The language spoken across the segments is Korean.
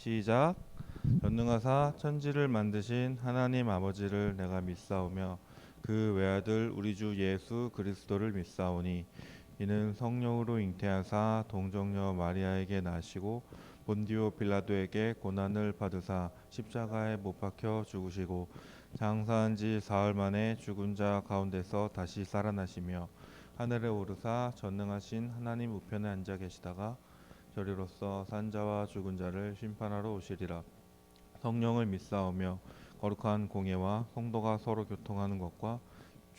시작. 전능하사 천지를 만드신 하나님 아버지를 내가 믿사오며 그 외아들 우리 주 예수 그리스도를 믿사오니 이는 성령으로 잉태하사 동정녀 마리아에게 나시고 본디오 빌라도에게 고난을 받으사 십자가에 못 박혀 죽으시고 장사한 지 사흘 만에 죽은 자 가운데서 다시 살아나시며 하늘에 오르사 전능하신 하나님 우편에 앉아 계시다가 저리로서 산자와 죽은 자를 심판하러 오시리라. 성령을 믿사오며 거룩한 공예와 성도가 서로 교통하는 것과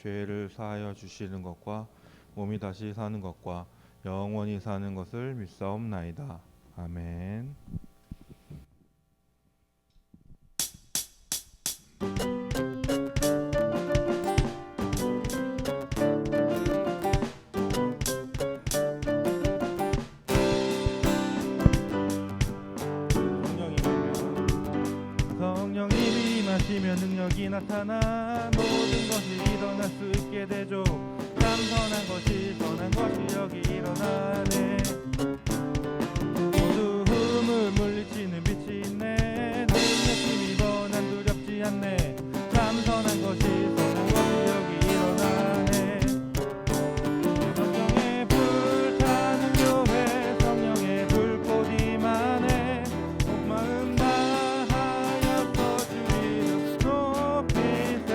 죄를 사하여 주시는 것과 몸이 다시 사는 것과 영원히 사는 것을 믿사옵나이다. 아멘. 성령님이 임하시면 능력이 나타나 모든 것이 일어날 수 있게 되죠. 참 선한 것이 선한 것이 여기 일어나네. 어두움을 물리치는 빛이 있네. 능력이 뻔한 두렵지 않네. 참 선한 것이 선한 것이 여기 일어나네. 성령의 불타는 교회 성령의 불꽃이 임하네. 온 마음 다하여서 주 이름 높이세.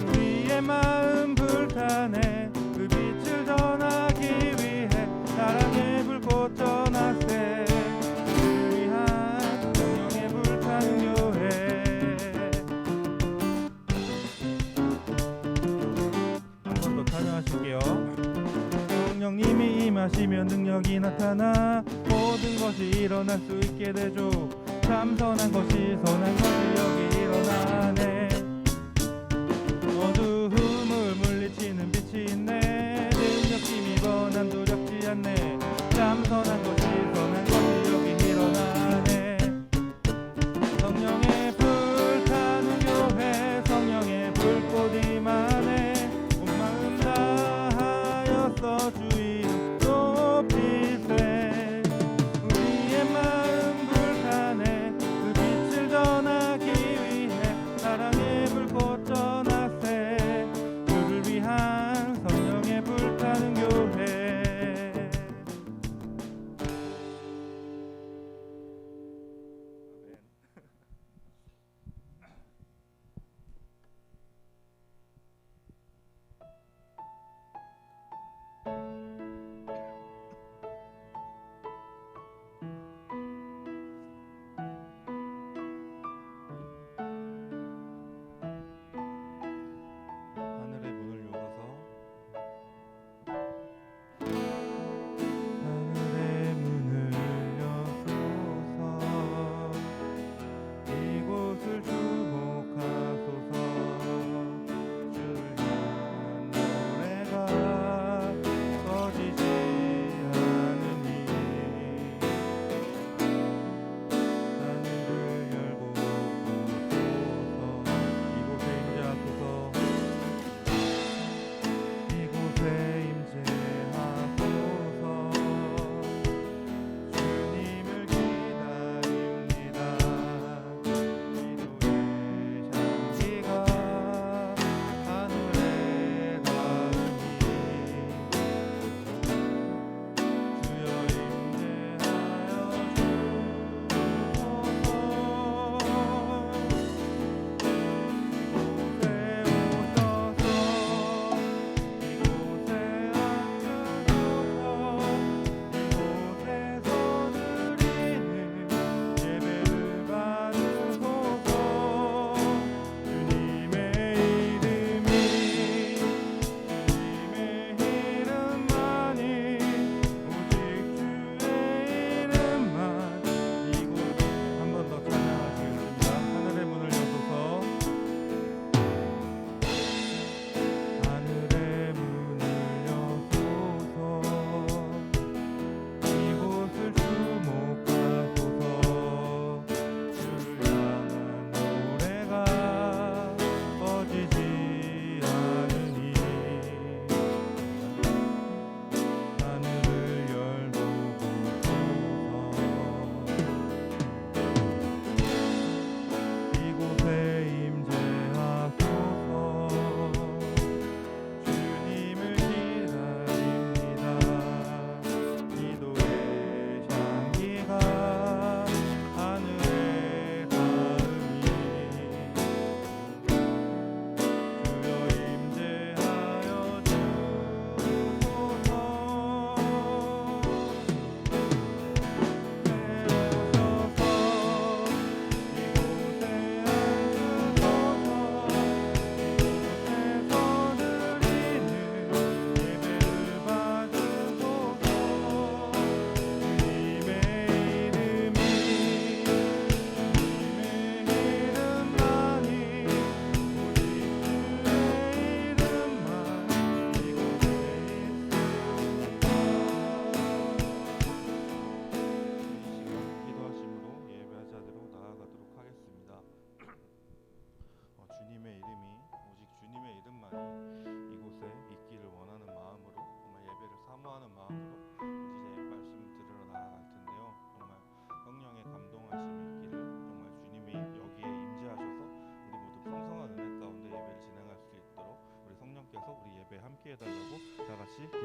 우리의 마음 불타네. 그 빛을 전하기 위해 사랑의 불꽃 전하세. 우리를 위한 성령의 불타는 교회. 한 번 더 찬양하실게요. 성령님이 임하시면 능력이 나타나 모든 것이 일어날 수 있게 되죠. 참 선한 것이 선한 것이 여기 일어나네. 어두움을 물리치는 빛이 있네. 능력이 뻔한 두렵지 않네. 참 선한 것이 선한 것이 여기 일어나네. 성령의 불타는 교회 성령의 불꽃이 임하네. 온 마음 다하여서 주 이름 높이세. 우리의 마음 불타네. 그 빛을 전하기 위해 사랑의 불꽃 전하세. 주를 위한 성령의 불타는 교회.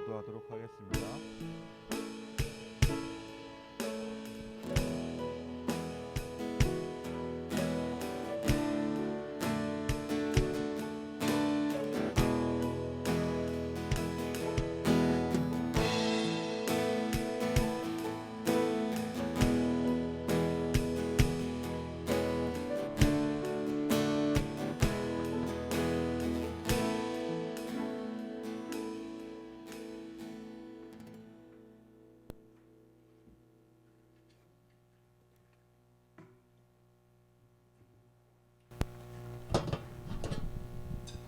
기도하도록 하겠습니다.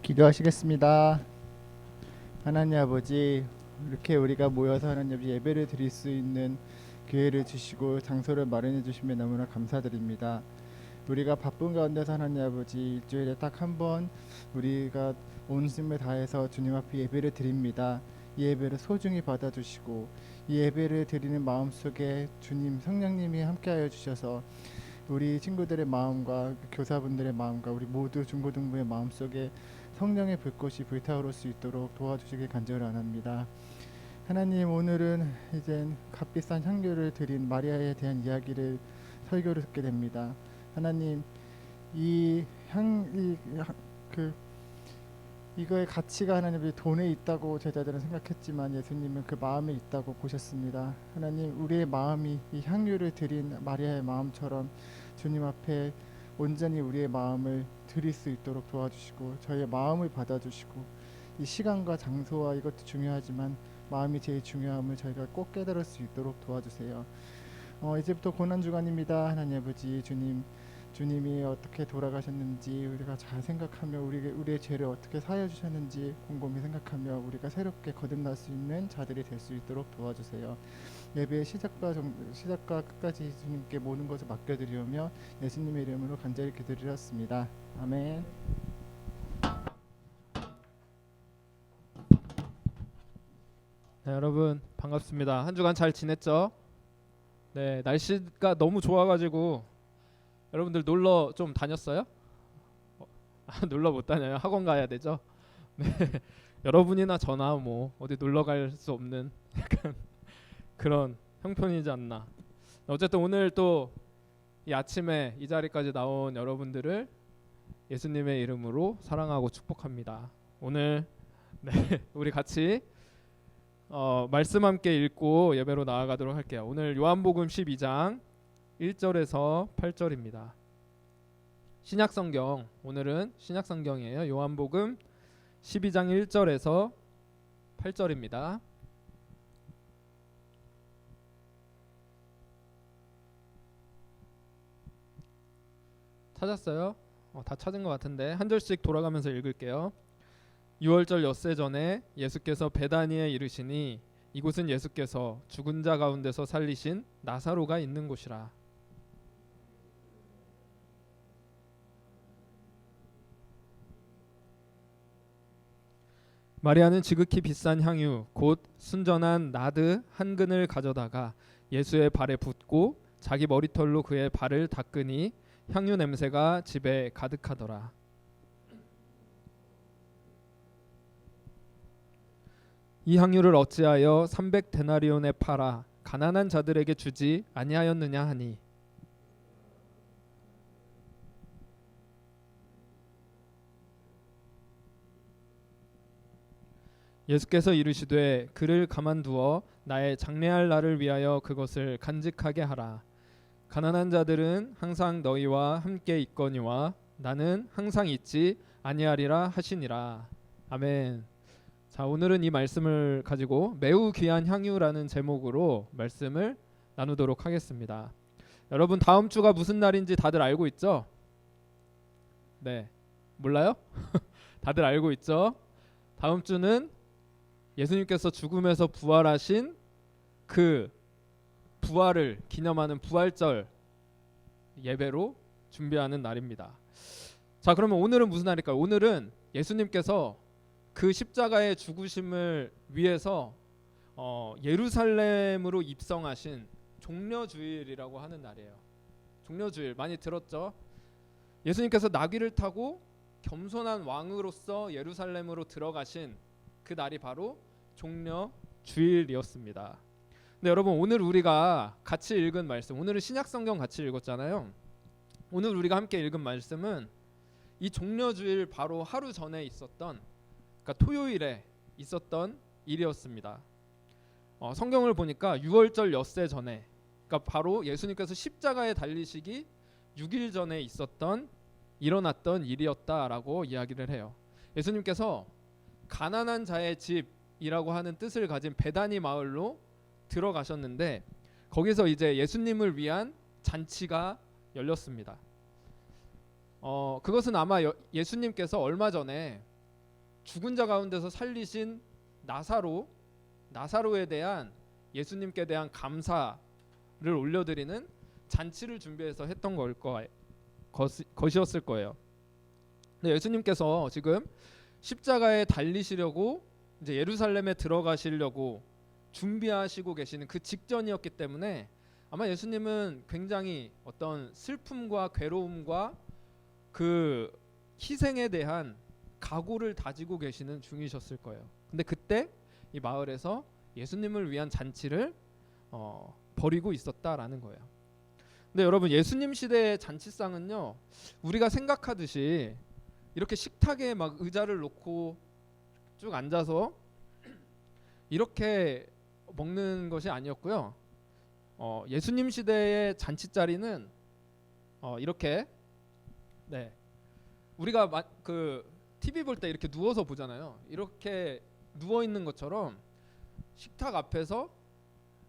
기도하시겠습니다. 하나님 아버지, 이렇게 우리가 모여서 하나님 아버지 예배를 드릴 수 있는 기회를 주시고 장소를 마련해 주시면 너무나 감사드립니다. 우리가 바쁜 가운데서 하나님 아버지 일주일에 딱 한 번 우리가 온 힘을 다해서 주님 앞에 예배를 드립니다. 이 예배를 소중히 받아주시고 이 예배를 드리는 마음 속에 주님 성령님이 함께하여 주셔서 우리 친구들의 마음과 교사분들의 마음과 우리 모두 중고등부의 마음 속에 성령의 불꽃이 불타오를 수 있도록 도와주시길 간절히 원합니다. 하나님, 오늘은 이제 값비싼 향료를 드린 마리아에 대한 이야기를 설교를 듣게 됩니다. 하나님, 이거의 가치가 하나님 돈에 있다고 제자들은 생각했지만 예수님은 그 마음에 있다고 보셨습니다. 하나님, 우리의 마음이 이 향유를 드린 마리아의 마음처럼 주님 앞에 온전히 우리의 마음을 드릴 수 있도록 도와주시고 저희의 마음을 받아주시고 이 시간과 장소와 이것도 중요하지만 마음이 제일 중요함을 저희가 꼭 깨달을 수 있도록 도와주세요. 이제부터 고난주간입니다. 하나님 아버지, 주님이 어떻게 돌아가셨는지 우리가 잘 생각하며 우리의 죄를 어떻게 사하여 주셨는지 곰곰이 생각하며 우리가 새롭게 거듭날 수 있는 자들이 될 수 있도록 도와주세요. 예배의 시작과 끝까지 주님께 모든 것을 맡겨드리오며 예수님의 이름으로 간절히 기도드렸습니다. 아멘. 네, 여러분 반갑습니다. 한 주간 잘 지냈죠? 네, 날씨가 너무 좋아가지고 여러분들 놀러 좀 다녔어요? 놀러 못 다녀요. 학원 가야 되죠. 네, 여러분이나 저나 뭐 어디 놀러 갈 수 없는 약간 그런 형편이지 않나. 어쨌든 오늘 또 이 아침에 이 자리까지 나온 여러분들을 예수님의 이름으로 사랑하고 축복합니다. 오늘 네, 우리 같이 말씀 함께 읽고 예배로 나아가도록 할게요. 오늘 요한복음 12장 1절에서 8절입니다. 신약성경, 오늘은 신약성경이에요. 요한복음 12장 1절에서 8절입니다. 찾았어요? 다 찾은 것 같은데 한 절씩 돌아가면서 읽을게요. 6월절 엿새 전에 예수께서 베다니에 이르시니 이곳은 예수께서 죽은 자 가운데서 살리신 나사로가 있는 곳이라. 마리아는 지극히 비싼 향유 곧 순전한 나드 한 근을 가져다가 예수의 발에 붓고 자기 머리털로 그의 발을 닦으니 향유 냄새가 집에 가득하더라. 이 향유를 어찌하여 300데나리온에 팔아 가난한 자들에게 주지 아니하였느냐 하니 예수께서 이르시되 그를 가만두어 나의 장례할 날을 위하여 그것을 간직하게 하라. 가난한 자들은 항상 너희와 함께 있거니와 나는 항상 있지 아니하리라 하시니라. 아멘. 자, 오늘은 이 말씀을 가지고 매우 귀한 향유라는 제목으로 말씀을 나누도록 하겠습니다. 여러분, 다음 주가 무슨 날인지 다들 알고 있죠? 네, 몰라요? 다들 알고 있죠? 다음 주는 예수님께서 죽음에서 부활하신 그 부활을 기념하는 부활절 예배로 준비하는 날입니다. 자, 그러면 오늘은 무슨 날일까요? 오늘은 예수님께서 그 십자가의 죽으심을 위해서 예루살렘으로 입성하신 종려주일이라고 하는 날이에요. 종려주일 많이 들었죠? 예수님께서 나귀를 타고 겸손한 왕으로서 예루살렘으로 들어가신 그 날이 바로 종려 주일이었습니다. 근데 여러분 오늘 우리가 같이 읽은 말씀, 오늘은 신약 성경 같이 읽었잖아요. 오늘 우리가 함께 읽은 말씀은 이 종려주일 바로 하루 전에 있었던, 그러니까 토요일에 있었던 일이었습니다. 성경을 보니까 유월절 엿새 전에, 그러니까 바로 예수님께서 십자가에 달리시기 6일 전에 일어났던 일이었다라고 이야기를 해요. 예수님께서 가난한 자의 집이라고 하는 뜻을 가진 베다니 마을로 들어가셨는데 거기서 이제 예수님을 위한 잔치가 열렸습니다. 그것은 아마 예수님께서 얼마 전에 죽은 자 가운데서 살리신 나사로에 대한 예수님께 대한 감사를 올려드리는 잔치를 준비해서 했던 것이었을 거예요. 근데 예수님께서 지금 십자가에 달리시려고 이제 예루살렘에 들어가시려고 준비하시고 계시는 그 직전이었기 때문에 아마 예수님은 굉장히 어떤 슬픔과 괴로움과 그 희생에 대한 각오를 다지고 계시는 중이셨을 거예요. 근데 그때 이 마을에서 예수님을 위한 잔치를 벌이고 있었다라는 거예요. 근데 여러분 예수님 시대의 잔치상은요, 우리가 생각하듯이 이렇게 식탁에 막 의자를 놓고 쭉 앉아서 이렇게 먹는 것이 아니었고요. 예수님 시대의 잔치 자리는 이렇게, 네, 우리가 그 TV 볼 때 이렇게 누워서 보잖아요. 이렇게 누워 있는 것처럼 식탁 앞에서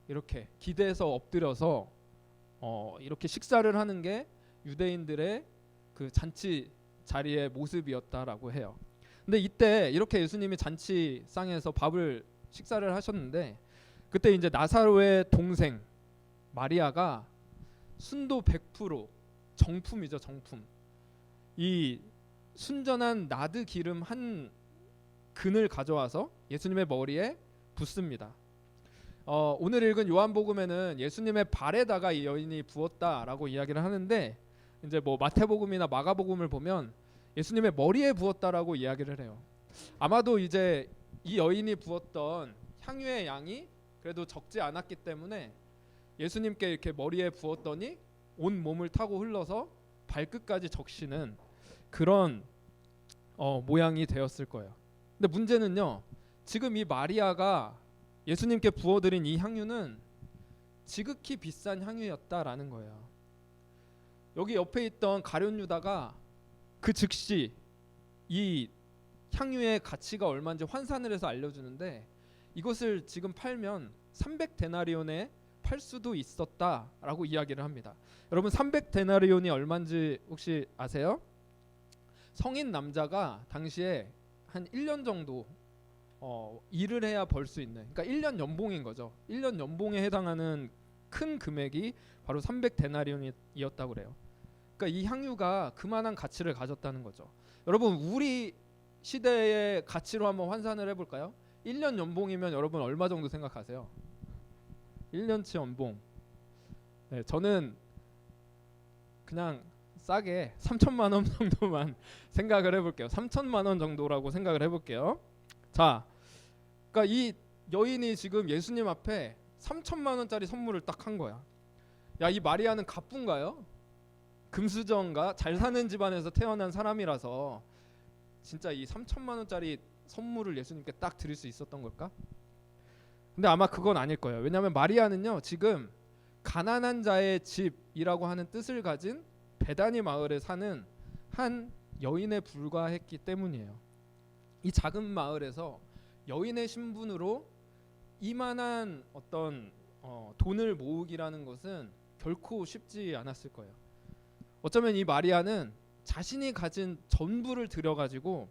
이렇게 기대서 엎드려서 이렇게 식사를 하는 게 유대인들의 그 잔치 자리의 모습이었다라고 해요. 근데 이때 이렇게 예수님이 잔치상에서 식사를 하셨는데 그때 이제 나사로의 동생 마리아가 순도 100% 정품이죠, 정품. 이 순전한 나드 기름 한 근을 가져와서 예수님의 머리에 붓습니다. 오늘 읽은 요한복음에는 예수님의 발에다가 이 여인이 부었다라고 이야기를 하는데 이제 뭐 마태복음이나 마가복음을 보면 예수님의 머리에 부었다라고 이야기를 해요. 아마도 이제 이 여인이 부었던 향유의 양이 그래도 적지 않았기 때문에 예수님께 이렇게 머리에 부었더니 온 몸을 타고 흘러서 발끝까지 적시는 그런 모양이 되었을 거예요. 근데 문제는요, 지금 이 마리아가 예수님께 부어드린 이 향유는 지극히 비싼 향유였다라는 거예요. 여기 옆에 있던 가룟 유다가 그 즉시 이 향유의 가치가 얼마인지 환산을 해서 알려주는데 이것을 지금 팔면 300데나리온에 팔 수도 있었다라고 이야기를 합니다. 여러분 300데나리온이 얼마인지 혹시 아세요? 성인 남자가 당시에 한 1년 정도 일을 해야 벌 수 있는, 그러니까 1년 연봉인 거죠. 1년 연봉에 해당하는 큰 금액이 바로 300데나리온이었다고 그래요. 그러니까 이 향유가 그만한 가치를 가졌다는 거죠. 여러분 우리 시대의 가치로 한번 환산을 해볼까요? 1년 연봉이면 여러분 얼마 정도 생각하세요? 1년치 연봉. 네, 저는 그냥 싸게 3천만 원 정도만 생각을 해볼게요. 3천만 원 정도라고 생각을 해볼게요. 자, 그러니까 이 여인이 지금 예수님 앞에 3천만 원짜리 선물을 딱 한 거야. 야, 이 마리아는 갑분가요? 금수저인가? 잘 사는 집안에서 태어난 사람이라서 진짜 이 3천만 원짜리 선물을 예수님께 딱 드릴 수 있었던 걸까? 근데 아마 그건 아닐 거예요. 왜냐하면 마리아는요, 지금 가난한 자의 집이라고 하는 뜻을 가진 베다니 마을에 사는 한 여인에 불과했기 때문이에요. 이 작은 마을에서 여인의 신분으로 이만한 어떤 돈을 모으기라는 것은 결코 쉽지 않았을 거예요. 어쩌면 이 마리아는 자신이 가진 전부를 들여가지고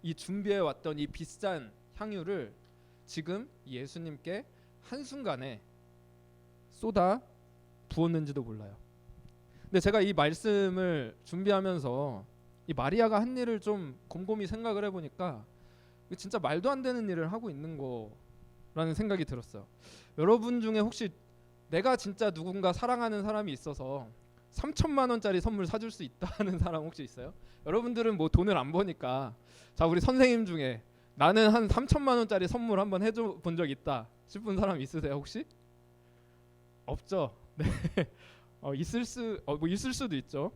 이 준비해 왔던 이 비싼 향유를 지금 예수님께 한순간에 쏟아 부었는지도 몰라요. 근데 제가 이 말씀을 준비하면서 이 마리아가 한 일을 좀 곰곰이 생각을 해보니까 진짜 말도 안 되는 일을 하고 있는 거라는 생각이 들었어요. 여러분 중에 혹시 내가 진짜 누군가 사랑하는 사람이 있어서 3천만 원짜리 선물 사줄 수 있다는 사람 혹시 있어요? 여러분들은 뭐 돈을 안 버니까 자, 우리 선생님 중에 나는 한 3천만 원짜리 선물 한번 해줘 본 적 있다. 싶은 사람 있으세요 혹시? 없죠. 네. 있을 수도 있죠.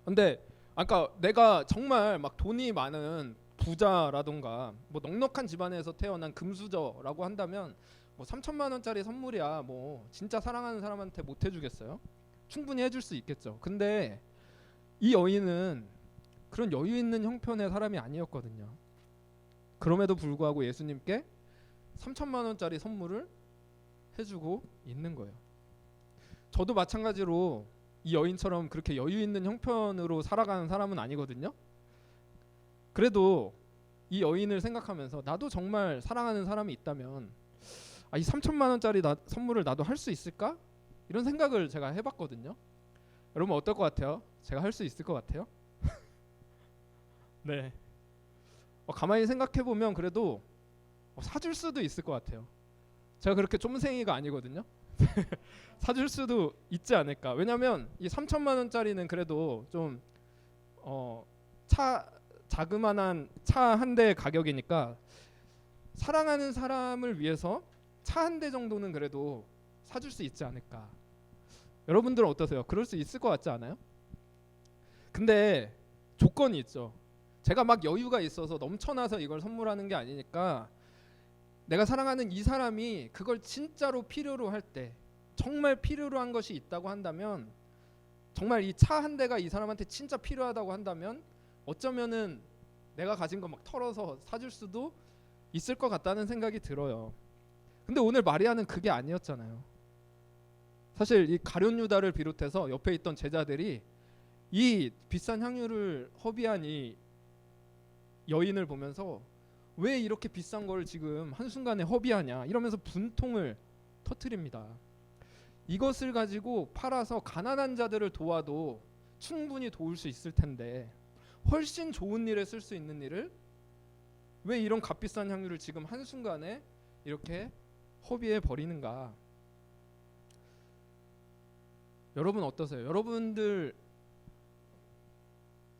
근데 아까 내가 정말 막 돈이 많은 부자라던가 뭐 넉넉한 집안에서 태어난 금수저라고 한다면 뭐 3천만 원짜리 선물이야 뭐 진짜 사랑하는 사람한테 못 해주겠어요? 충분히 해줄 수 있겠죠. 근데 이 여인은 그런 여유 있는 형편의 사람이 아니었거든요. 그럼에도 불구하고 예수님께 3천만 원짜리 선물을 해주고 있는 거예요. 저도 마찬가지로 이 여인처럼 그렇게 여유 있는 형편으로 살아가는 사람은 아니거든요. 그래도 이 여인을 생각하면서 나도 정말 사랑하는 사람이 있다면 이 3천만 원짜리 선물을 나도 할 수 있을까? 이런 생각을 제가 해봤거든요. 여러분 어떨 것 같아요? 제가 할 수 있을 것 같아요? 네. 가만히 생각해 보면 그래도 사줄 수도 있을 것 같아요. 제가 그렇게 쫌생이가 아니거든요. 사줄 수도 있지 않을까. 왜냐하면 이 3천만 원짜리는 그래도 좀 자그만한 차 한 대 가격이니까 사랑하는 사람을 위해서 차 한 대 정도는 그래도 사줄 수 있지 않을까. 여러분들은 어떠세요? 그럴 수 있을 것 같지 않아요? 근데 조건이 있죠. 제가 막 여유가 있어서 넘쳐나서 이걸 선물하는 게 아니니까 내가 사랑하는 이 사람이 그걸 진짜로 필요로 할 때, 정말 필요로 한 것이 있다고 한다면, 정말 이 차 한 대가 이 사람한테 진짜 필요하다고 한다면 어쩌면은 내가 가진 거 막 털어서 사줄 수도 있을 것 같다는 생각이 들어요. 근데 오늘 마리아는 그게 아니었잖아요. 사실 이 가룟 유다를 비롯해서 옆에 있던 제자들이 이 비싼 향유를 허비한 이 여인을 보면서 왜 이렇게 비싼 걸 지금 한순간에 허비하냐 이러면서 분통을 터뜨립니다. 이것을 가지고 팔아서 가난한 자들을 도와도 충분히 도울 수 있을 텐데 훨씬 좋은 일에 쓸 수 있는 일을 왜 이런 값비싼 향유를 지금 한순간에 이렇게 허비해 버리는가. 여러분 어떠세요?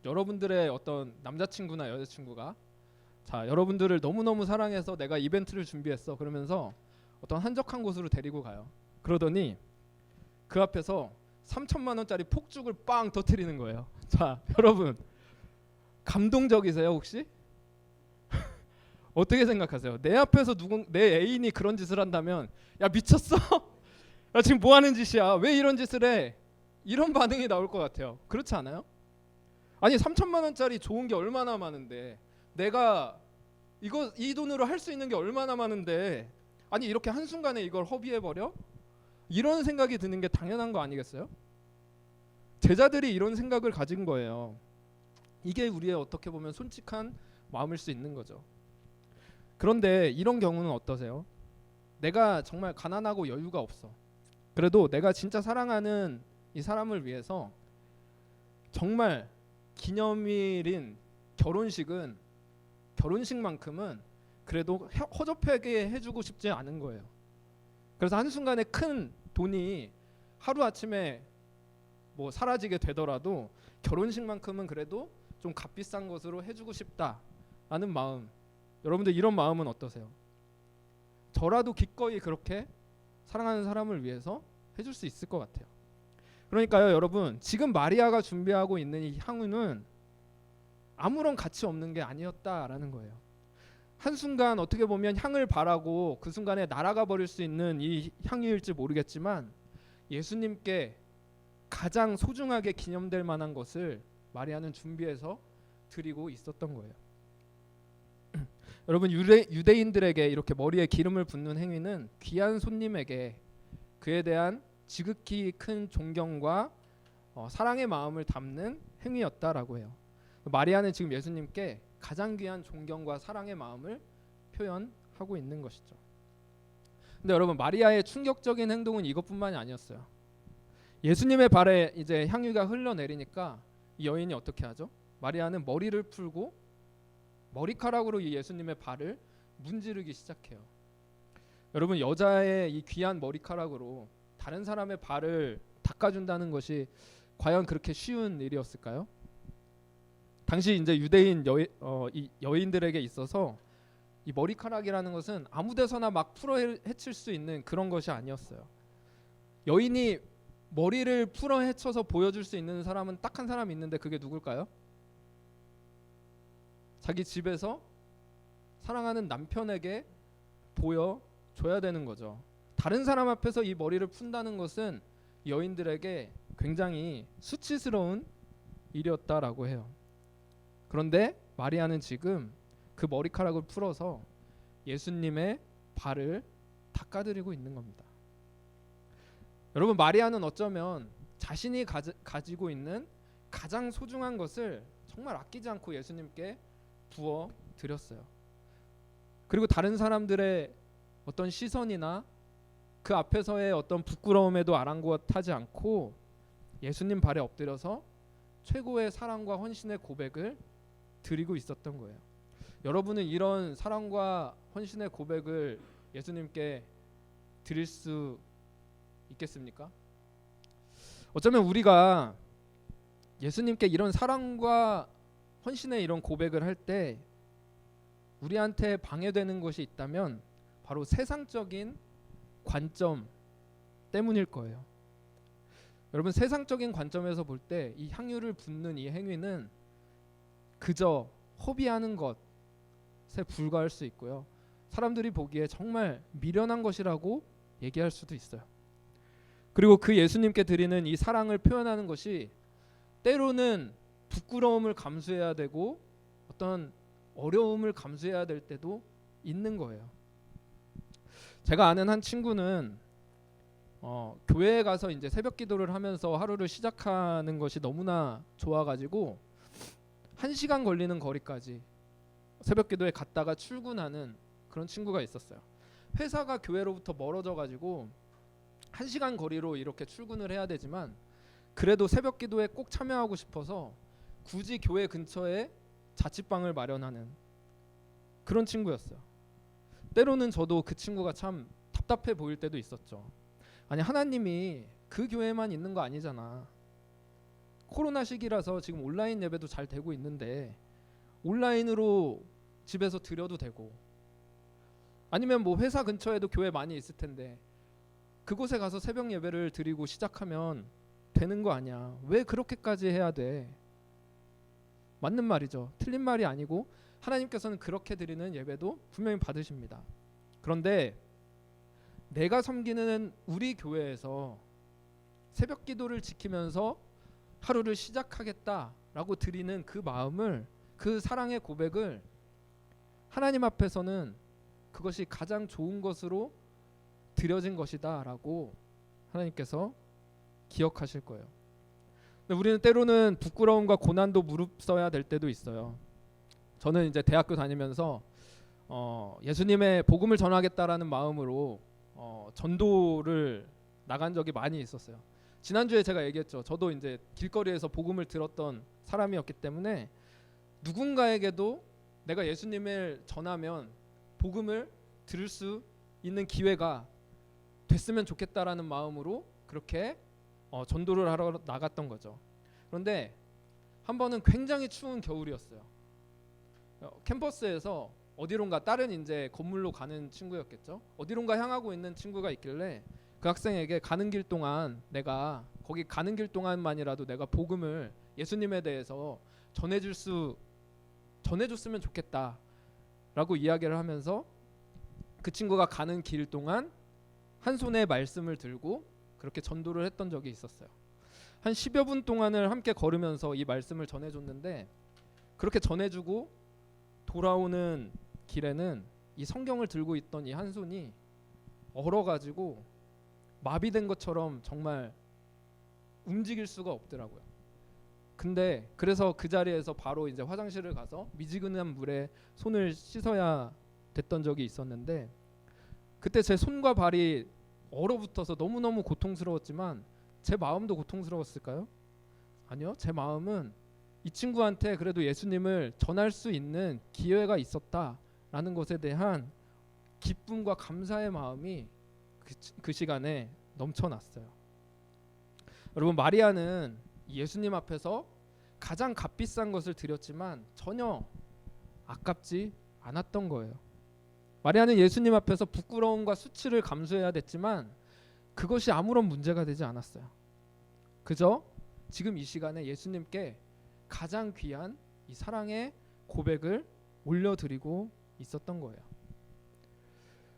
여러분들의 어떤 남자친구나 여자친구가 여러분들을 너무너무 사랑해서 내가 이벤트를 준비했어 그러면서 어떤 한적한 곳으로 데리고 가요. 그러더니 그 앞에서 3천만 원짜리 폭죽을 빵 터뜨리는 거예요. 자, 여러분 감동적이세요 혹시? 어떻게 생각하세요? 내 앞에서 내 애인이 그런 짓을 한다면 야 미쳤어? 야 지금 뭐 하는 짓이야? 왜 이런 짓을 해? 이런 반응이 나올 것 같아요. 그렇지 않아요? 아니 3천만 원짜리 좋은 게 얼마나 많은데 내가 이 돈으로 할 수 있는 게 얼마나 많은데 아니 이렇게 한순간에 이걸 허비해버려? 이런 생각이 드는 게 당연한 거 아니겠어요? 제자들이 이런 생각을 가진 거예요. 이게 우리의 어떻게 보면 솔직한 마음일 수 있는 거죠. 그런데 이런 경우는 어떠세요? 내가 정말 가난하고 여유가 없어. 그래도 내가 진짜 사랑하는 이 사람을 위해서 정말 기념일인 결혼식만큼은 그래도 허접하게 해주고 싶지 않은 거예요. 그래서 한순간에 큰 돈이 하루아침에 뭐 사라지게 되더라도 결혼식만큼은 그래도 좀 값비싼 것으로 해주고 싶다라는 마음. 여러분들 이런 마음은 어떠세요? 저라도 기꺼이 그렇게 사랑하는 사람을 위해서 해줄 수 있을 것 같아요. 그러니까요 여러분 지금 마리아가 준비하고 있는 이 향유는 아무런 가치 없는 게 아니었다라는 거예요. 한순간 어떻게 보면 향을 바라고 그 순간에 날아가 버릴 수 있는 이 향유일지 모르겠지만 예수님께 가장 소중하게 기념될 만한 것을 마리아는 준비해서 드리고 있었던 거예요. 여러분 유대인들에게 이렇게 머리에 기름을 붓는 행위는 귀한 손님에게 그에 대한 지극히 큰 존경과 사랑의 마음을 담는 행위였다라고 해요. 마리아는 지금 예수님께 가장 귀한 존경과 사랑의 마음을 표현하고 있는 것이죠. 근데 여러분 마리아의 충격적인 행동은 이것뿐만이 아니었어요. 예수님의 발에 이제 향유가 흘러내리니까 이 여인이 어떻게 하죠? 마리아는 머리를 풀고 머리카락으로 이 예수님의 발을 문지르기 시작해요. 여러분 여자의 이 귀한 머리카락으로 다른 사람의 발을 닦아준다는 것이 과연 그렇게 쉬운 일이었을까요? 당시 이제 유대인 여인들에게 있어서 이 머리카락이라는 것은 아무데서나 막 풀어 헤칠 수 있는 그런 것이 아니었어요. 여인이 머리를 풀어 헤쳐서 보여줄 수 있는 사람은 딱 한 사람 있는데 그게 누굴까요? 자기 집에서 사랑하는 남편에게 보여줘야 되는 거죠. 다른 사람 앞에서 이 머리를 푼다는 것은 여인들에게 굉장히 수치스러운 일이었다라고 해요. 그런데 마리아는 지금 그 머리카락을 풀어서 예수님의 발을 닦아드리고 있는 겁니다. 여러분, 마리아는 어쩌면 자신이 가지고 있는 가장 소중한 것을 정말 아끼지 않고 예수님께 부어 드렸어요. 그리고 다른 사람들의 어떤 시선이나 그 앞에서의 어떤 부끄러움에도 아랑곳하지 않고 예수님 발에 엎드려서 최고의 사랑과 헌신의 고백을 드리고 있었던 거예요. 여러분은 이런 사랑과 헌신의 고백을 예수님께 드릴 수 있겠습니까? 어쩌면 우리가 예수님께 이런 사랑과 헌신의 이런 고백을 할 때 우리한테 방해되는 것이 있다면 바로 세상적인 관점 때문일 거예요. 여러분, 세상적인 관점에서 볼 때 이 향유를 붓는 이 행위는 그저 허비하는 것에 불과할 수 있고요. 사람들이 보기에 정말 미련한 것이라고 얘기할 수도 있어요. 그리고 그 예수님께 드리는 이 사랑을 표현하는 것이 때로는 부끄러움을 감수해야 되고 어떤 어려움을 감수해야 될 때도 있는 거예요. 제가 아는 한 친구는 교회에 가서 이제 새벽 기도를 하면서 하루를 시작하는 것이 너무나 좋아가지고 1시간 걸리는 거리까지 새벽 기도에 갔다가 출근하는 그런 친구가 있었어요. 회사가 교회로부터 멀어져가지고 1시간 거리로 이렇게 출근을 해야 되지만 그래도 새벽 기도에 꼭 참여하고 싶어서 굳이 교회 근처에 자취방을 마련하는 그런 친구였어요. 때로는 저도 그 친구가 참 답답해 보일 때도 있었죠. 아니, 하나님이 그 교회만 있는 거 아니잖아. 코로나 시기라서 지금 온라인 예배도 잘 되고 있는데 온라인으로 집에서 드려도 되고, 아니면 뭐 회사 근처에도 교회 많이 있을 텐데 그곳에 가서 새벽 예배를 드리고 시작하면 되는 거 아니야. 왜 그렇게까지 해야 돼? 맞는 말이죠. 틀린 말이 아니고 하나님께서는 그렇게 드리는 예배도 분명히 받으십니다. 그런데 내가 섬기는 우리 교회에서 새벽 기도를 지키면서 하루를 시작하겠다라고 드리는 그 마음을, 그 사랑의 고백을 하나님 앞에서는 그것이 가장 좋은 것으로 드려진 것이다라고 하나님께서 기억하실 거예요. 근데 우리는 때로는 부끄러움과 고난도 무릅써야 될 때도 있어요. 저는 이제 대학교 다니면서 예수님의 복음을 전하겠다라는 마음으로 전도를 나간 적이 많이 있었어요. 지난주에 제가 얘기했죠. 저도 이제 길거리에서 복음을 들었던 사람이었기 때문에 누군가에게도 내가 예수님을 전하면 복음을 들을 수 있는 기회가 됐으면 좋겠다라는 마음으로 그렇게 전도를 하러 나갔던 거죠. 그런데 한 번은 굉장히 추운 겨울이었어요. 캠퍼스에서 어디론가 다른 이제 건물로 가는 친구였겠죠. 어디론가 향하고 있는 친구가 있길래 그 학생에게 가는 길 동안 내가 거기 가는 길 동안만이라도 내가 복음을, 예수님에 대해서 전해줬으면 좋겠다라고 이야기를 하면서 그 친구가 가는 길 동안 한 손에 말씀을 들고 그렇게 전도를 했던 적이 있었어요. 한 10여 분 동안을 함께 걸으면서 이 말씀을 전해줬는데, 그렇게 전해주고 돌아오는 길에는 이 성경을 들고 있던 이 한 손이 얼어가지고 마비된 것처럼 정말 움직일 수가 없더라고요. 근데 그래서 그 자리에서 바로 이제 화장실을 가서 미지근한 물에 손을 씻어야 됐던 적이 있었는데, 그때 제 손과 발이 얼어붙어서 너무너무 고통스러웠지만 제 마음도 고통스러웠을까요? 아니요. 제 마음은 이 친구한테 그래도 예수님을 전할 수 있는 기회가 있었다라는 것에 대한 기쁨과 감사의 마음이 그 시간에 넘쳐났어요. 여러분, 마리아는 예수님 앞에서 가장 값비싼 것을 드렸지만 전혀 아깝지 않았던 거예요. 마리아는 예수님 앞에서 부끄러움과 수치를 감수해야 됐지만 그것이 아무런 문제가 되지 않았어요. 그저 지금 이 시간에 예수님께 가장 귀한 이 사랑의 고백을 올려드리고 있었던 거예요.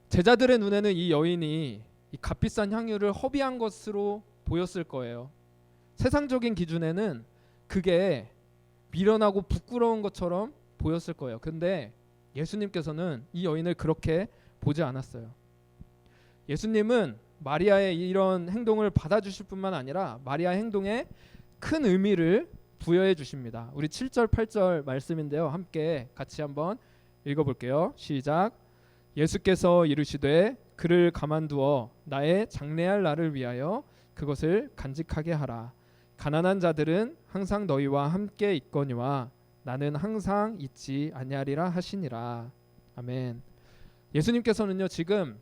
제자들의 눈에는 이 여인이 이 값비싼 향유를 허비한 것으로 보였을 거예요. 세상적인 기준에는 그게 미련하고 부끄러운 것처럼 보였을 거예요. 근데 예수님께서는 이 여인을 그렇게 보지 않았어요. 예수님은 마리아의 이런 행동을 받아주실 뿐만 아니라 마리아의 행동에 큰 의미를 부여해 주십니다. 우리 7절 8절 말씀인데요. 함께 같이 한번 읽어볼게요. 시작. 예수께서 이르시되 그를 가만두어 나의 장래할 날을 위하여 그것을 간직하게 하라. 가난한 자들은 항상 너희와 함께 있거니와 나는 항상 있지 아니하리라 하시니라. 아멘. 예수님께서는요 지금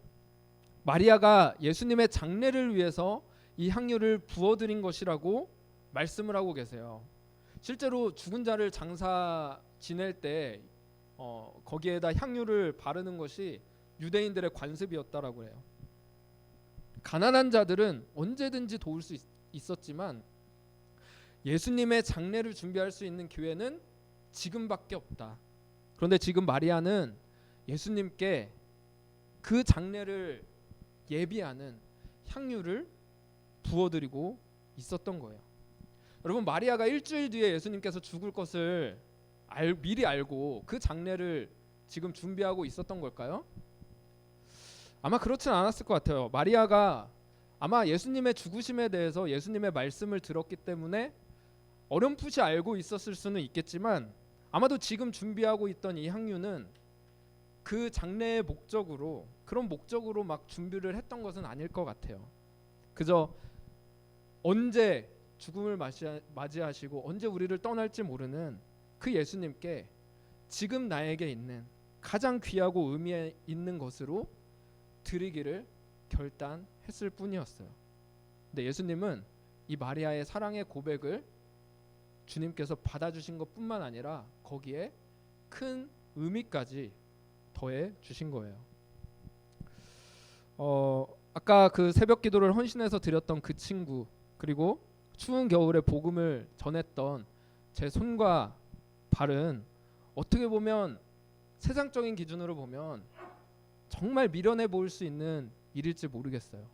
마리아가 예수님의 장례를 위해서 이 향유를 부어드린 것이라고 말씀을 하고 계세요. 실제로 죽은 자를 장사 지낼 때 거기에다 향유를 바르는 것이 유대인들의 관습이었다라고 해요. 가난한 자들은 언제든지 도울 수 있었지만 예수님의 장례를 준비할 수 있는 기회는 지금밖에 없다. 그런데 지금 마리아는 예수님께 그 장례를 예비하는 향유를 부어드리고 있었던 거예요. 여러분, 마리아가 일주일 뒤에 예수님께서 죽을 것을 미리 알고 그 장례를 지금 준비하고 있었던 걸까요? 아마 그렇진 않았을 것 같아요. 마리아가 아마 예수님의 죽으심에 대해서 예수님의 말씀을 들었기 때문에 어렴풋이 알고 있었을 수는 있겠지만 아마도 지금 준비하고 있던 이 향유는 그 장례의 목적으로, 그런 목적으로 막 준비를 했던 것은 아닐 것 같아요. 그저 언제 죽음을 맞이하시고 언제 우리를 떠날지 모르는 그 예수님께 지금 나에게 있는 가장 귀하고 의미 있는 것으로 드리기를 결단했을 뿐이었어요. 근데 예수님은 이 마리아의 사랑의 고백을 주님께서 받아주신 것뿐만 아니라 거기에 큰 의미까지 더해 주신 거예요. 아까 그 새벽 기도를 헌신해서 드렸던 그 친구, 그리고 추운 겨울에 복음을 전했던 제 손과 발은 어떻게 보면 세상적인 기준으로 보면 정말 미련해 보일 수 있는 일일지 모르겠어요.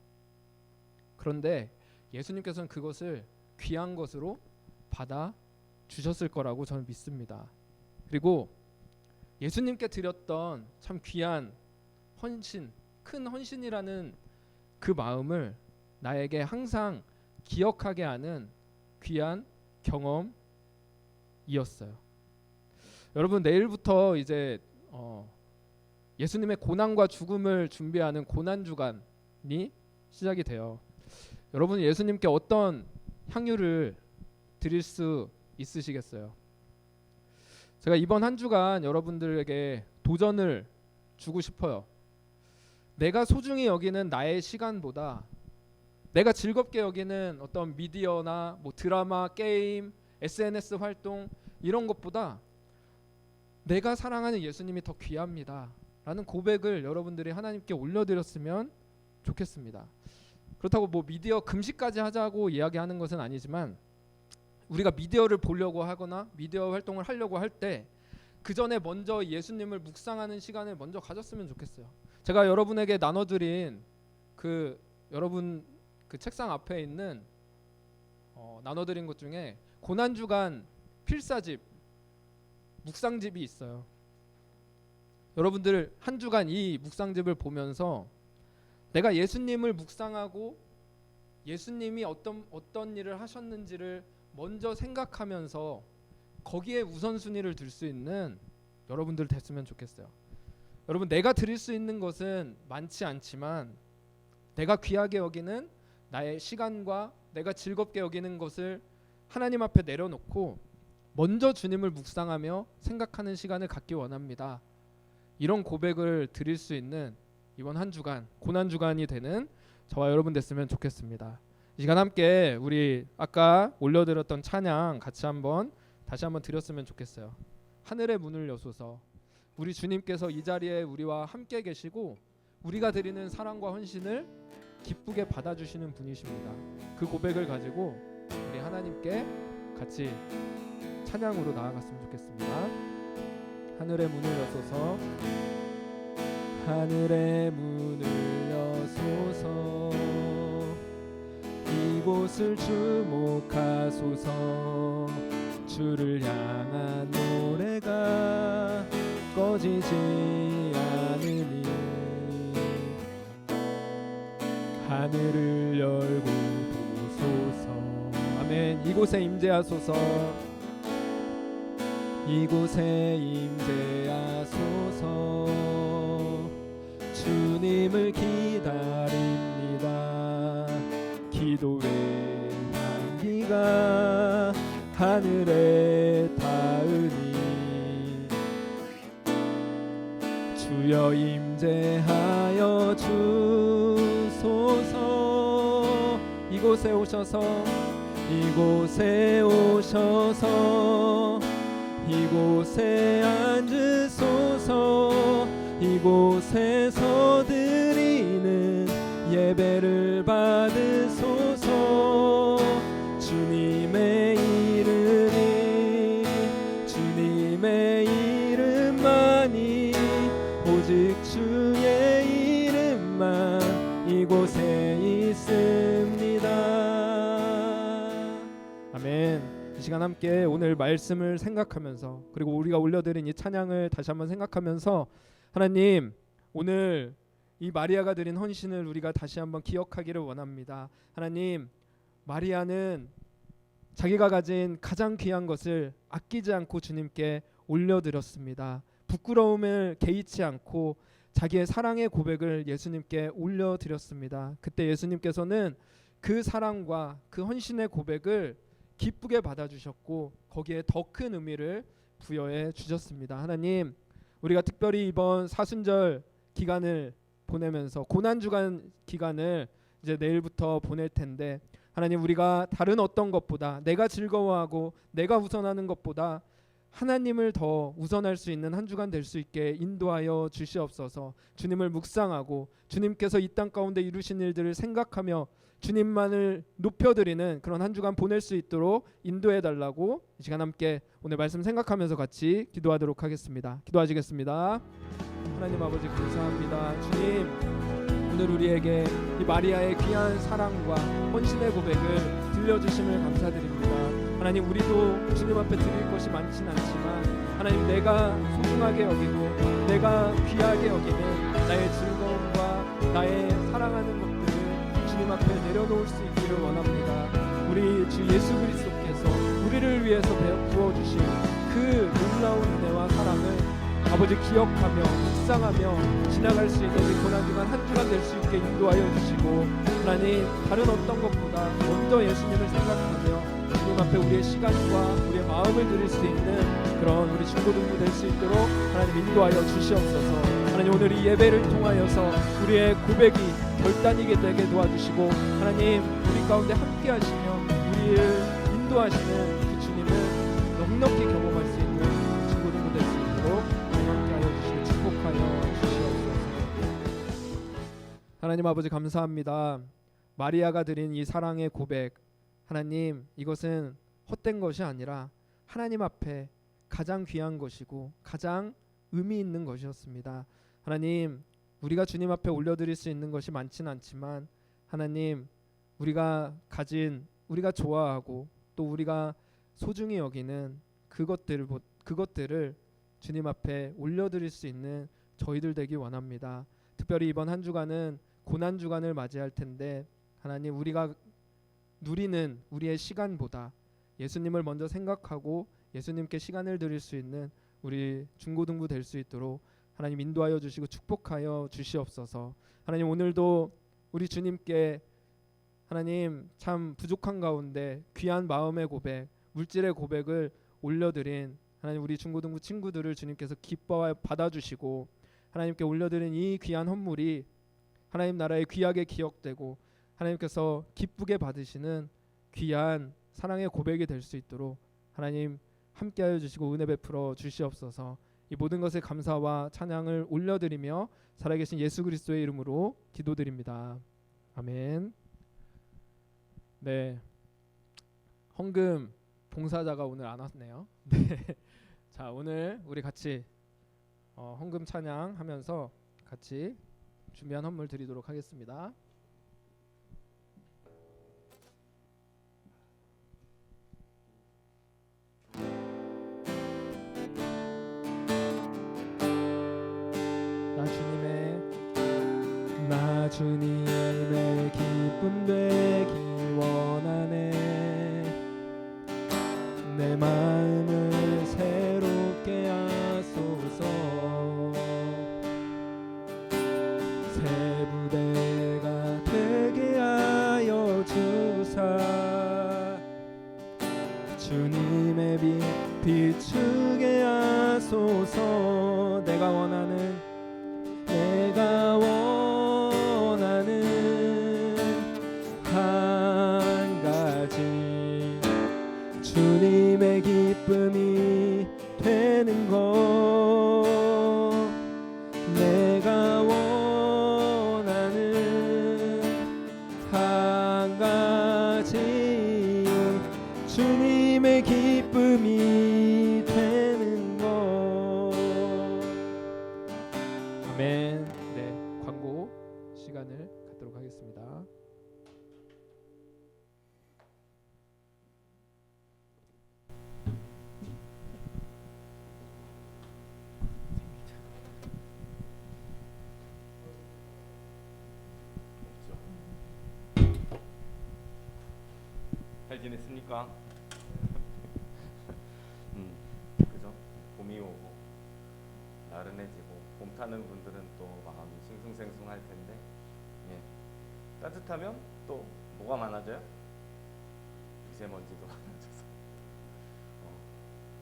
그런데 예수님께서는 그것을 귀한 것으로 받아 주셨을 거라고 저는 믿습니다. 그리고 예수님께 드렸던 참 귀한 헌신, 큰 헌신이라는 그 마음을 나에게 항상 기억하게 하는 귀한 경험이었어요. 여러분, 내일부터 이제 예수님의 고난과 죽음을 준비하는 고난주간이 시작이 돼요. 여러분, 예수님께 어떤 향유를 드릴 수 있으시겠어요? 제가 이번 한 주간 여러분들에게 도전을 주고 싶어요. 내가 소중히 여기는 나의 시간보다 내가 즐겁게 여기는 어떤 미디어나 뭐 드라마, 게임, SNS 활동 이런 것보다 내가 사랑하는 예수님이 더 귀합니다 라는 고백을 여러분들이 하나님께 올려드렸으면 좋겠습니다. 그렇다고 뭐 미디어 금식까지 하자고 이야기하는 것은 아니지만 우리가 미디어를 보려고 하거나 미디어 활동을 하려고 할 때 그 전에 먼저 예수님을 묵상하는 시간을 먼저 가졌으면 좋겠어요. 제가 여러분에게 나눠드린 그 여러분 그 책상 앞에 있는 나눠드린 것 중에 고난주간 필사집 묵상집이 있어요. 여러분들 한 주간 이 묵상집을 보면서 내가 예수님을 묵상하고 예수님이 어떤 일을 하셨는지를 먼저 생각하면서 거기에 우선순위를 둘 수 있는 여러분들 됐으면 좋겠어요. 여러분, 내가 드릴 수 있는 것은 많지 않지만 내가 귀하게 여기는 나의 시간과 내가 즐겁게 여기는 것을 하나님 앞에 내려놓고 먼저 주님을 묵상하며 생각하는 시간을 갖기 원합니다. 이런 고백을 드릴 수 있는 이번 한 주간, 고난주간이 되는 저와 여러분 됐으면 좋겠습니다. 이 시간 함께 우리 아까 올려드렸던 찬양 같이 다시 한번 드렸으면 좋겠어요. 하늘의 문을 여소서. 우리 주님께서 이 자리에 우리와 함께 계시고 우리가 드리는 사랑과 헌신을 기쁘게 받아주시는 분이십니다. 그 고백을 가지고 우리 하나님께 같이 찬양으로 나아갔으면 좋겠습니다. 하늘의 문을 여소서, 하늘의 문을 여소서, 이곳을 주목하소서. 주를 향한 노래가 꺼지지 않으니 하늘을 열고 보소서. 아멘. 이곳에 임재하소서, 이곳에 임재하소서. 주님을 기다립니다. 기도의 향기가 하늘에 닿으니 주여 임재하여 주소서. 이곳에 오셔서, 이곳에 오셔서, 이곳에 앉으소서. 이곳에서 드리는 예배를 받으소서. 주님의 이름이, 주님의 이름만이, 오직 주의 이름만 이곳에 있습니다. 아멘. 이 시간 함께 오늘 말씀을 생각하면서, 그리고 우리가 올려드린 이 찬양을 다시 한번 생각하면서, 하나님, 오늘 이 마리아가 드린 헌신을 우리가 다시 한번 기억하기를 원합니다. 하나님, 마리아는 자기가 가진 가장 귀한 것을 아끼지 않고 주님께 올려드렸습니다. 부끄러움을 개의치 않고 자기의 사랑의 고백을 예수님께 올려드렸습니다. 그때 예수님께서는 그 사랑과 그 헌신의 고백을 기쁘게 받아주셨고 거기에 더 큰 의미를 부여해 주셨습니다. 하나님, 우리가 특별히 이번 사순절 기간을 보내면서 고난주간 기간을 이제 내일부터 보낼 텐데, 하나님, 우리가 다른 어떤 것보다, 내가 즐거워하고 내가 우선하는 것보다 하나님을 더 우선할 수 있는 한 주간 될 수 있게 인도하여 주시옵소서. 주님을 묵상하고 주님께서 이 땅 가운데 이루신 일들을 생각하며 주님만을 높여드리는 그런 한 주간 보낼 수 있도록 인도해 달라고 이 시간 함께 오늘 말씀 생각하면서 같이 기도하도록 하겠습니다. 기도하시겠습니다. 하나님 아버지, 감사합니다. 주님, 오늘 우리에게 이 마리아의 귀한 사랑과 헌신의 고백을 들려주심을 감사드립니다. 하나님, 우리도 주님 앞에 드릴 것이 많진 않지만 하나님, 내가 소중하게 여기고 내가 귀하게 여기는 나의 즐거움과 나의 사랑하는 것들을 주님 앞에 내려놓을 수 있기를 원합니다. 우리 주 예수 그리스도께서 우리를 위해서 부어주신 그 놀라운 은혜와 사랑을 아버지 기억하며 묵상하며 지나갈 수 있는 우리 고난주간 한 주간 될 수 있게 인도하여 주시고, 하나님, 다른 어떤 것보다 먼저 예수님을 생각하며 주님 앞에 우리의 시간과 우리의 마음을 드릴 수 있는 그런 우리 중고등부 될 수 있도록 하나님 인도하여 주시옵소서. 하나님, 오늘 이 예배를 통하여서 우리의 고백이 결단이게 되게 도와주시고, 하나님, 우리 가운데 함께 하시며 우리를 인도하시는 그 주님을 넉넉히 경험할 수 있는 중고등부 될 수 있도록 함께 하여 주시고 축복하여 주시옵소서. 하나님 아버지, 감사합니다. 마리아가 드린 이 사랑의 고백, 하나님, 이것은 헛된 것이 아니라 하나님 앞에 가장 귀한 것이고 가장 의미 있는 것이었습니다. 하나님, 우리가 주님 앞에 올려드릴 수 있는 것이 많지는 않지만 하나님, 우리가 가진, 우리가 좋아하고 또 우리가 소중히 여기는 그것들을 주님 앞에 올려드릴 수 있는 저희들 되기 원합니다. 특별히 이번 한 주간은 고난 주간을 맞이할 텐데, 하나님, 우리가 누리는 우리의 시간보다 예수님을 먼저 생각하고 예수님께 시간을 드릴 수 있는 우리 중고등부 될 수 있도록 하나님 인도하여 주시고 축복하여 주시옵소서. 하나님, 오늘도 우리 주님께 하나님 참 부족한 가운데 귀한 마음의 고백, 물질의 고백을 올려드린 하나님 우리 중고등부 친구들을 주님께서 기뻐 받아주시고, 하나님께 올려드린 이 귀한 헌물이 하나님 나라에 귀하게 기억되고 하나님께서 기쁘게 받으시는 귀한 사랑의 고백이 될 수 있도록 하나님 함께하여 주시고 은혜 베풀어 주시옵소서. 이 모든 것에 감사와 찬양을 올려드리며 살아계신 예수 그리스도의 이름으로 기도드립니다. 아멘. 네, 헌금 봉사자가 오늘 안 왔네요. 네. 자, 오늘 우리 같이 헌금 찬양하면서 같이 준비한 헌물 드리도록 하겠습니다. 나 주님의 기쁨 되기 원하네. 내 마음을 새롭게 하소서. 새 부대가 되게 하여 주사. 주님의 빛 비추게 하소서. 내가 원하는 한 가지 주님의 기쁨이 되는 것. 내가 원하는 한 가지 주님의 기쁨이 되는 것. 아멘. 네, 광고 시간을 갖도록 하겠습니다. 잘 지냈습니까? 그죠? 봄이 오고 나른해지고 봄 타는 분들은 또 마음이 싱숭생숭할 텐데, 예. 따뜻하면 또 뭐가 많아져요? 미세먼지도 많아져서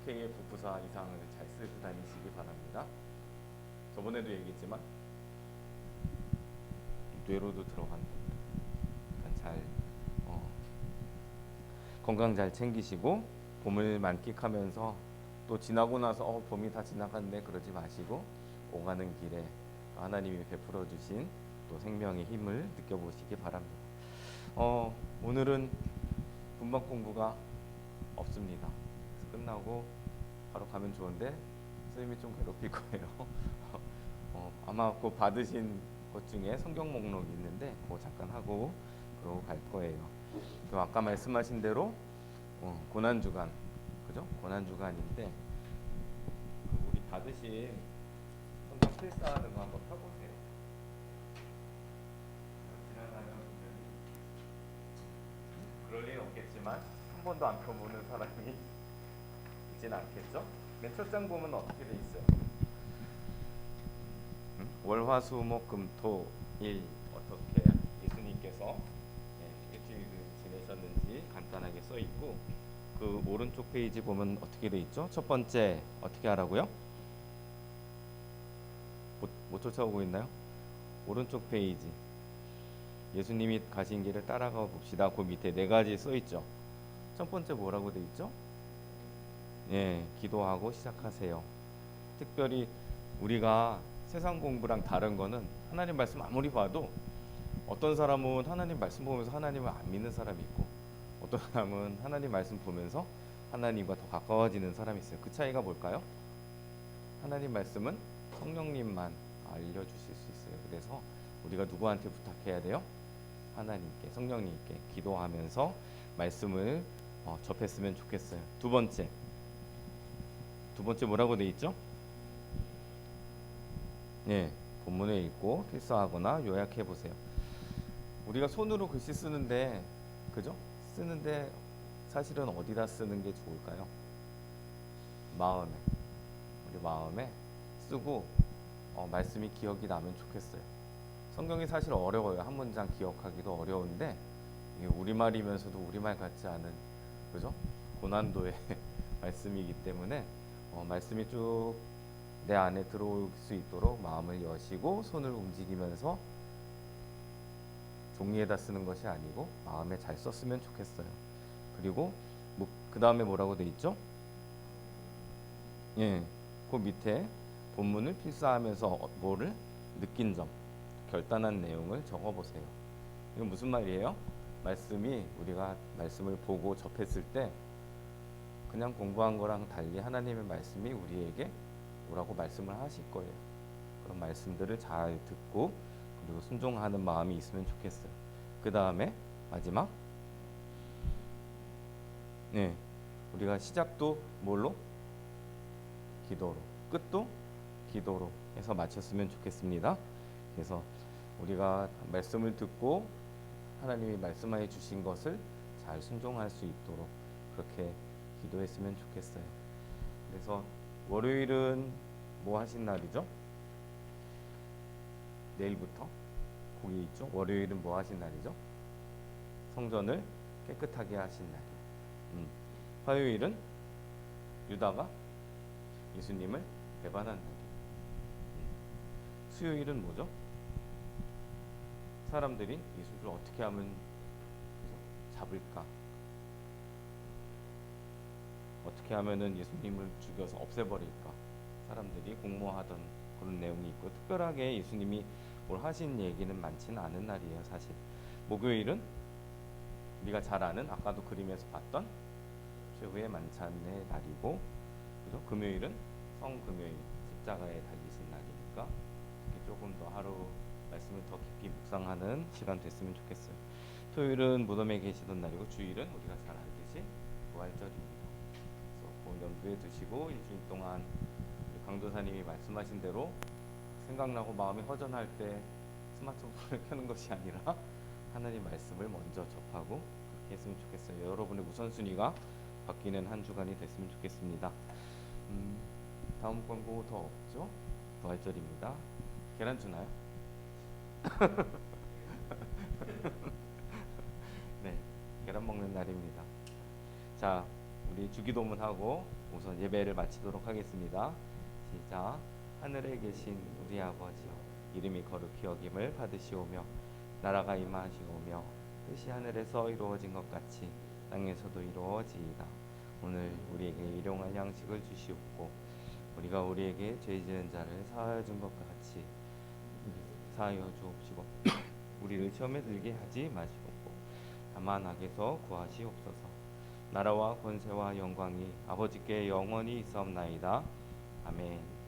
KF 부사 이상을 잘 쓰고 다니시기 바랍니다. 저번에도 얘기했지만 뇌로도 들어간다. 그러니까 잘 건강 잘 챙기시고 봄을 만끽하면서 또 지나고 나서 봄이 다 지나갔네 그러지 마시고 오가는 길에 하나님이 베풀어 주신 또 생명의 힘을 느껴보시기 바랍니다. 오늘은 분방 공부가 없습니다. 끝나고 바로 가면 좋은데 선생님이 좀 괴롭힐 거예요. 아마 그 받으신 것 중에 성경 목록이 있는데 그거 잠깐 하고 그러고 갈 거예요. 또 아까 말씀하신 대로 고난 주간, 그죠? 고난 주간인데 우리 받으신 성경 필사하는 거 한번 펴보세요. 지나가는 분들이 그럴 리는 없겠지만 한 번도 안 펴보는 사람이 있지는 않겠죠? 맨 첫 장 보면 어떻게 돼 있어요? 월화수목금토일 어떻게 예수님께서 일주일을 지내셨는지 간단하게 써 있고, 그 오른쪽 페이지 보면 어떻게 돼 있죠? 첫 번째 어떻게 하라고요? 못 쫓아오고 있나요? 오른쪽 페이지 예수님이 가신 길을 따라가 봅시다. 그 밑에 네 가지 써 있죠. 첫 번째 뭐라고 돼 있죠? 기도하고 시작하세요. 특별히 우리가 세상 공부랑 다른 거는 하나님 말씀 아무리 봐도 어떤 사람은 하나님 말씀 보면서 하나님을 안 믿는 사람이 있고, 어떤 사람은 하나님 말씀 보면서 하나님과 더 가까워지는 사람이 있어요. 그 차이가 뭘까요? 하나님 말씀은 성령님만 알려주실 수 있어요. 그래서 우리가 누구한테 부탁해야 돼요? 하나님께, 성령님께 기도하면서 말씀을 접했으면 좋겠어요. 두 번째 뭐라고 돼 있죠? 본문을 읽고 필사하거나 요약해 보세요. 우리가 손으로 글씨 쓰는데, 그죠? 쓰는데 사실은 어디다 쓰는 게 좋을까요? 마음에, 우리 마음에 쓰고 말씀이 기억이 나면 좋겠어요. 성경이 사실 어려워요. 한 문장 기억하기도 어려운데 이게 우리말이면서도 우리말 같지 않은, 그죠? 고난도의 말씀이기 때문에 말씀이 쭉 내 안에 들어올 수 있도록 마음을 여시고 손을 움직이면서 종이에다 쓰는 것이 아니고 마음에 잘 썼으면 좋겠어요. 그리고 그 다음에 뭐라고 돼 있죠? 그 밑에 본문을 필사하면서 뭐를 느낀 점, 결단한 내용을 적어보세요. 이건 무슨 말이에요? 말씀이 우리가 말씀을 보고 접했을 때 그냥 공부한 거랑 달리 하나님의 말씀이 우리에게 뭐라고 말씀을 하실 거예요. 그런 말씀들을 잘 듣고 그리고 순종하는 마음이 있으면 좋겠어요. 그 다음에 마지막, 네, 우리가 시작도 뭘로? 기도로, 끝도 기도로 해서 마쳤으면 좋겠습니다. 그래서 우리가 말씀을 듣고 하나님이 말씀하여 주신 것을 잘 순종할 수 있도록 그렇게 기도했으면 좋겠어요. 그래서 월요일은 뭐 하신 날이죠? 내일부터 거기 있죠. 월요일은 뭐 하신 날이죠? 성전을 깨끗하게 하신 날이에요. 화요일은 유다가 예수님을 배반한 날이에요. 수요일은 뭐죠? 사람들이 예수를 어떻게 하면 잡을까? 어떻게 하면은 예수님을 죽여서 없애버릴까? 사람들이 공모하던 그런 내용이 있고, 특별하게 예수님이 뭘 하신 얘기는 많지는 않은 날이에요, 사실. 목요일은 우리가 잘 아는, 아까도 그림에서 봤던 최후의 만찬의 날이고, 그죠? 금요일은 성금요일, 십자가에 달리신 날이니까 특히 조금 더 하루 말씀을 더 깊이 묵상하는 시간 됐으면 좋겠어요. 토요일은 무덤에 계시던 날이고, 주일은 우리가 잘 알듯이 부활절입니다. 그래서 그 염두에 두시고 일주일 동안 강도사님이 말씀하신 대로 생각나고 마음이 허전할 때 스마트폰을 켜는 것이 아니라 하나님 말씀을 먼저 접하고 그렇게 했으면 좋겠어요. 여러분의 우선순위가 바뀌는 한 주간이 됐으면 좋겠습니다. 다음 광고 더 없죠? 부활절입니다. 계란 주나요? 네, 계란 먹는 날입니다. 자, 우리 주기도문하고 우선 예배를 마치도록 하겠습니다. 시작. 하늘에 계신 우리 아버지여, 이름이 거룩히 여김을 받으시오며 나라가 임하시오며 뜻이 하늘에서 이루어진 것 같이 땅에서도 이루어지이다. 오늘 우리에게 일용할 양식을 주시옵고 우리가 우리에게 죄 지은 자를 사하여 준 것 같이 사하여 주옵시고 우리를 시험에 들게 하지 마시옵고 다만 악에서 구하시옵소서. 나라와 권세와 영광이 아버지께 영원히 있사옵나이다. 아멘.